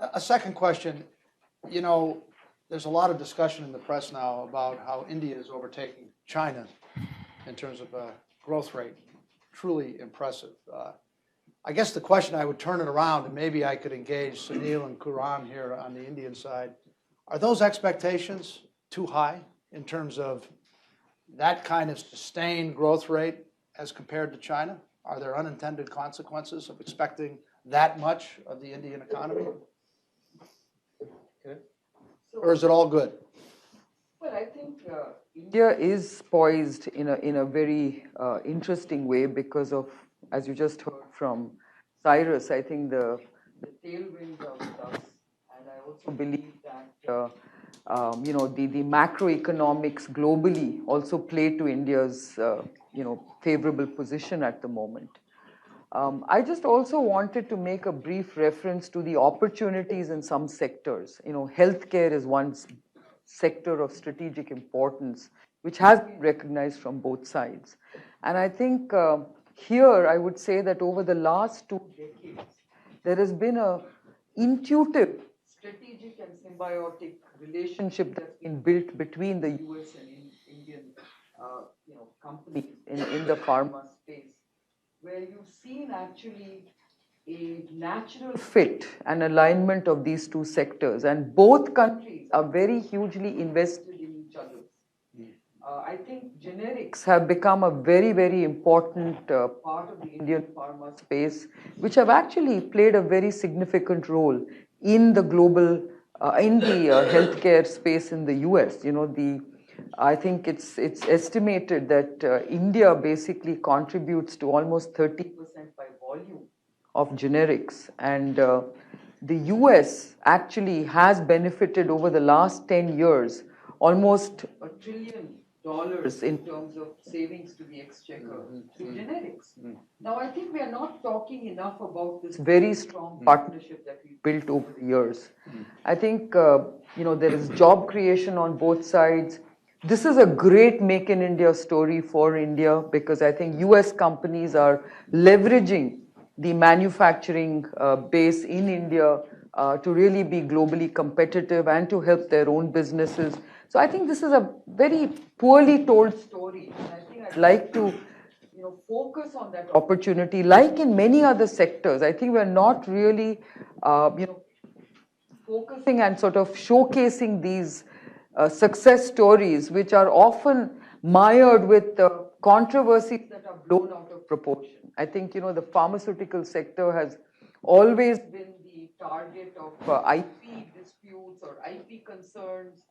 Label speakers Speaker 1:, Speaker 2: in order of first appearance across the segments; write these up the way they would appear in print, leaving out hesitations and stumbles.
Speaker 1: A second question, you know, there's a lot of discussion in the press now about how India is overtaking China in terms of growth rate. Truly impressive. I guess the question, I would turn it around, and maybe I could engage Sunil and Kiran here on the Indian side. Are those expectations too high in terms of that kind of sustained growth rate as compared to China? Are there unintended consequences of expecting that much of the Indian economy? Okay. Or is it all good?
Speaker 2: Well, I think India is poised in a very interesting way because of, as you just heard from Cyrus, I think the tailwinds are with us, and I also believe that you know, the macroeconomics globally also play to India's you know, favorable position at the moment. I just also wanted to make a brief reference to the opportunities in some sectors. You know, healthcare is one sector of strategic importance, which has been recognized from both sides. And I think here I would say that over the last 2 decades, there has been an intuitive, strategic and symbiotic relationship that's been built between the US and Indian you know, companies in the pharma space, where you've seen actually a natural fit and alignment of these two sectors. And both countries are very hugely invested in each other. I think generics have become a very, very important part of the Indian pharma space, which have actually played a very significant role in the global, in the healthcare space in the US. You know, I think it's estimated that India basically contributes to almost 30% by volume of generics, and the US actually has benefited over the last 10 years almost $1 trillion in terms of savings to the exchequer through generics. Now, I think we are not talking enough about this very strong partnership that we built over the years. I think you know, there is job creation on both sides. This is a great Make in India story for India, because I think US companies are leveraging the manufacturing base in India to really be globally competitive and to help their own businesses. So I think this is a very poorly told story, and I think I'd like to, you know, focus on that opportunity. Like in many other sectors, I think we're not really you know, focusing and sort of showcasing these success stories, which are often mired with controversies that are blown out of proportion. I think, you know, the pharmaceutical sector has always been the target of IP disputes or IP concerns,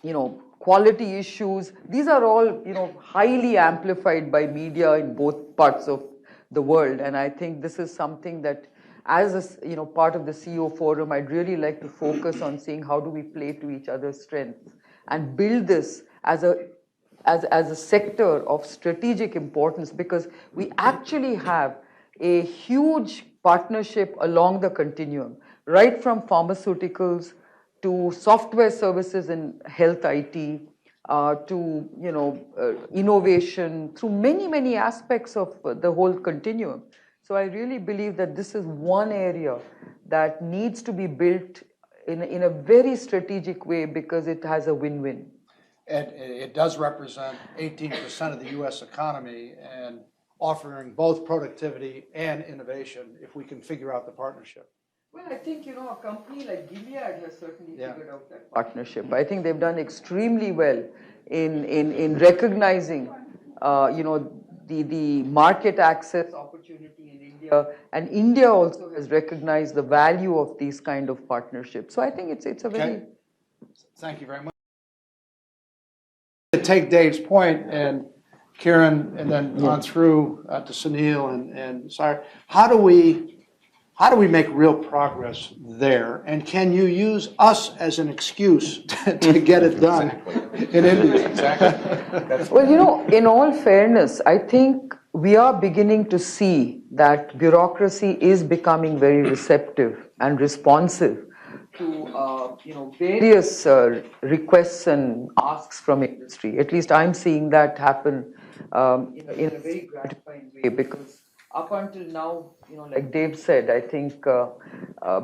Speaker 2: you know, quality issues. These are all, you know, highly amplified by media in both parts of the world. And I think this is something that, as a, you know, part of the CEO forum, I'd really like to focus on seeing how do we play to each other's strengths and build this as a sector of strategic importance, because we actually have a huge partnership along the continuum, right from pharmaceuticals to software services in health IT, to, you know, innovation, through many aspects of the whole continuum. So I really believe that this is one area that needs to be built in a very strategic way, because it has a win-win.
Speaker 1: And it does represent 18% of the US economy, and offering both productivity and innovation if we can figure out the partnership.
Speaker 2: Well, I think, you know, a company like Gilead has certainly figured out that partnership. I think they've done extremely well in recognizing, you know, the market access opportunity in India, and India also has recognized the value of these kind of partnerships. So I think it's a very...
Speaker 1: Thank you very much. To take Dave's point, and Kiran, and then on through to Sunil and Cyrus, how do we make real progress there? And can you use us as an excuse to get it done in India?
Speaker 2: Exactly. Well, you know, in all fairness, I think we are beginning to see that bureaucracy is becoming very receptive and responsive to you know, various requests and asks from industry. At least I'm seeing that happen in a very gratifying way, because up until now, like Dave said, I think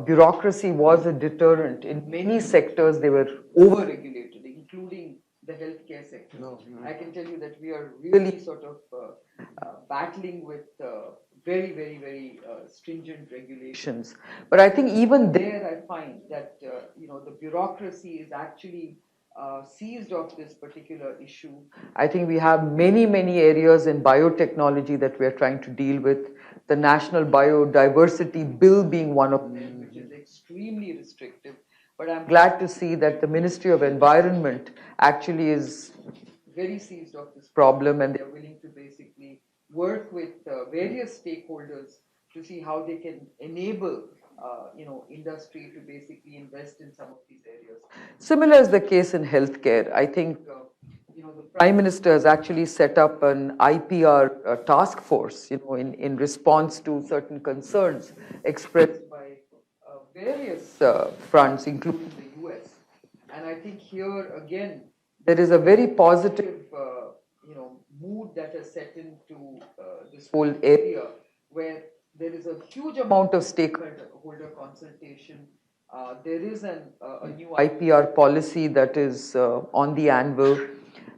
Speaker 2: bureaucracy was a deterrent. In many sectors, they were over-regulated, including the healthcare sector.
Speaker 1: No.
Speaker 2: I can tell you that we are really sort of battling with very, very, very stringent regulations. But I think even there, I find that the bureaucracy is actually seized of this particular issue. I think we have many, many areas in biotechnology that we are trying to deal with. The National Biodiversity Bill being one of them, which is extremely restrictive. But I'm glad to see that the Ministry of Environment actually is very seized of this problem, and they're willing to basically work with various stakeholders to see how they can enable industry to basically invest in some of these areas. Similar is the case in healthcare. I think the Prime Minister has actually set up an IPR task force, in response to certain concerns expressed by various fronts, including the US. And I think here again, there is a very positive, mood that has set into this whole area, where there is a huge amount of stakeholder consultation. There is a new IPR policy that is on the anvil.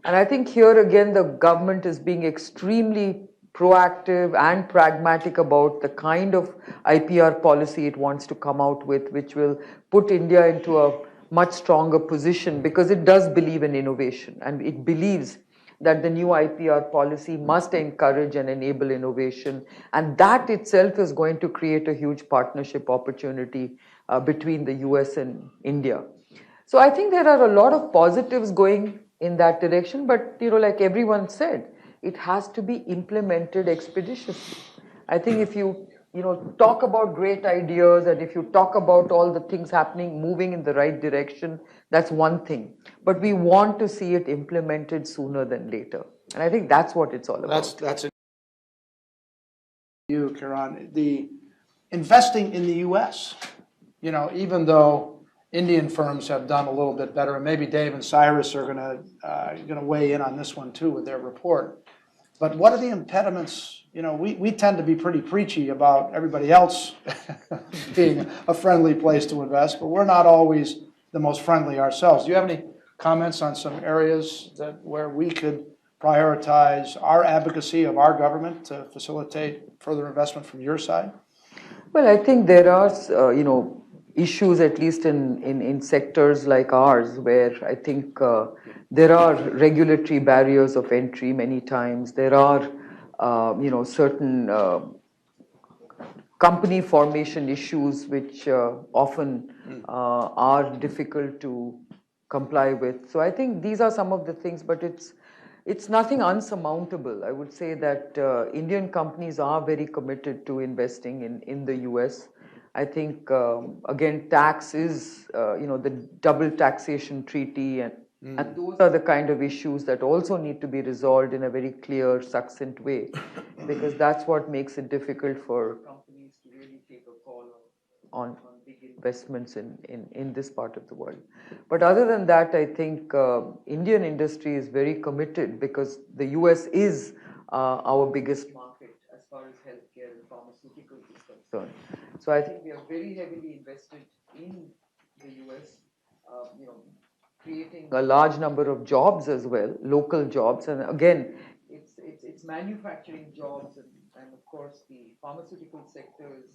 Speaker 2: And I think here again, the government is being extremely proactive and pragmatic about the kind of IPR policy it wants to come out with, which will put India into a much stronger position, because it does believe in innovation, and it believes that the new IPR policy must encourage and enable innovation, and that itself is going to create a huge partnership opportunity between the US and India. So I think there are a lot of positives going in that direction, but like everyone said, it has to be implemented expeditiously. I think if you talk about great ideas, and if you talk about all the things happening, moving in the right direction, that's one thing. But we want to see it implemented sooner than later. And I think that's what it's all about.
Speaker 1: That's you, Kiran. The investing in the U.S., even though Indian firms have done a little bit better, and maybe Dave and Cyrus are going to weigh in on this one too with their report. But what are the impediments? We tend to be pretty preachy about everybody else being a friendly place to invest, but we're not always the most friendly ourselves. Do you have any comments on some areas where we could prioritize our advocacy of our government to facilitate further investment from your side?
Speaker 2: Well, I think there are, issues, at least in sectors like ours, where I think there are regulatory barriers of entry many times. There are, certain company formation issues which often are difficult to comply with. So I think these are some of the things, but it's nothing unsurmountable. I would say that Indian companies are very committed to investing in the US. I think, again, tax is, the double taxation treaty, and those are the kind of issues that also need to be resolved in a very clear, succinct way, because that's what makes it difficult for companies to really take a call on big investments in this part of the world. But other than that, I think Indian industry is very committed, because the US is our biggest market as far as healthcare and pharmaceuticals is concerned. So I think we are very heavily invested in the US, creating a large number of jobs as well, local jobs. And again, it's manufacturing jobs, and of course the pharmaceutical sector is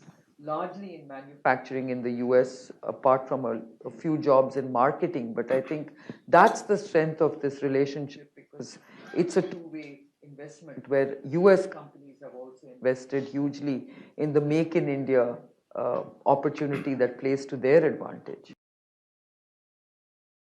Speaker 2: largely in manufacturing in the US, apart from a few jobs in marketing. But I think that's the strength of this relationship, because it's a two-way investment, where US companies have also invested hugely in the Make in India opportunity that plays to their advantage.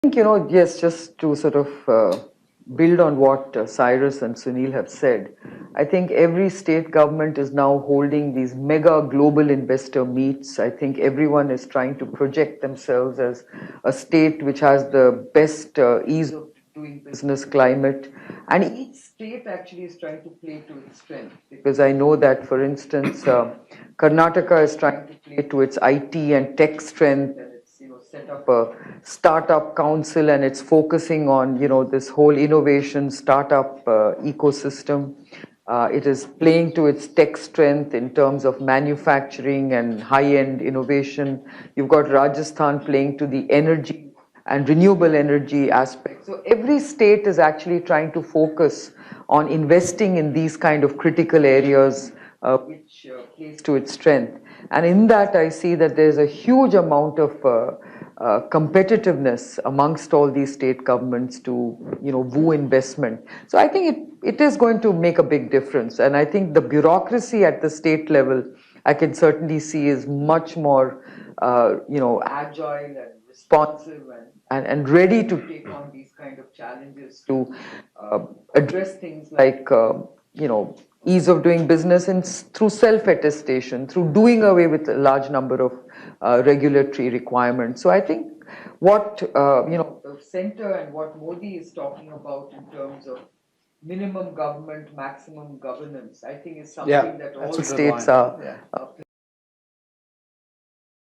Speaker 2: I think, yes, just to sort of build on what Cyrus and Sunil have said, I think every state government is now holding these mega global investor meets. I think everyone is trying to project themselves as a state which has the best ease of doing business climate. And each state actually is trying to play to its strength, because I know that, for instance, Karnataka is trying to play to its IT and tech strength, and it's set up a startup council, and it's focusing on this whole innovation startup ecosystem. It is playing to its tech strength in terms of manufacturing and high-end innovation. You've got Rajasthan playing to the energy and renewable energy aspect. So every state is actually trying to focus on investing in these kind of critical areas which plays to its strength. And in that, I see that there's a huge amount of competitiveness amongst all these state governments to, woo investment. So I think it is going to make a big difference. And I think the bureaucracy at the state level, I can certainly see is much more, agile and responsive and ready to take on these kind of challenges to address things like, ease of doing business and through self-attestation, through doing away with a large number of regulatory requirements. So I think what the center and what Modi is talking about in terms of minimum government, maximum governance, I think is something that all states are